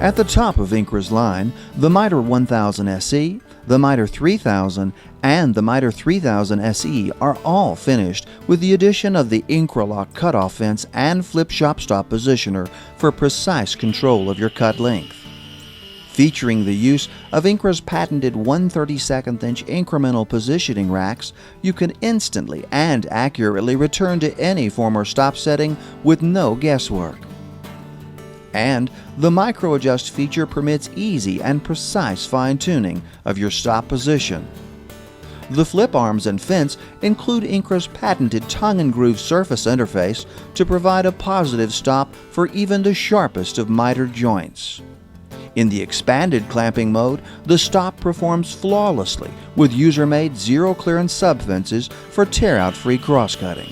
At the top of INCRA's line, the Miter 1000 SE, the Miter 3000, and the Miter 3000 SE are all finished with the addition of the IncraLOCK Cut-Off Fence and Flip Shop Stop Positioner for precise control of your cut length. Featuring the use of INCRA's patented 1/32 inch incremental positioning racks, you can instantly and accurately return to any former stop setting with no guesswork. And the Micro Adjust feature permits easy and precise fine-tuning of your stop position. The flip arms and fence include INCRA's patented tongue-and-groove surface interface to provide a positive stop for even the sharpest of miter joints. In the expanded clamping mode, the stop performs flawlessly with user-made zero-clearance subfences for tear-out-free cross-cutting.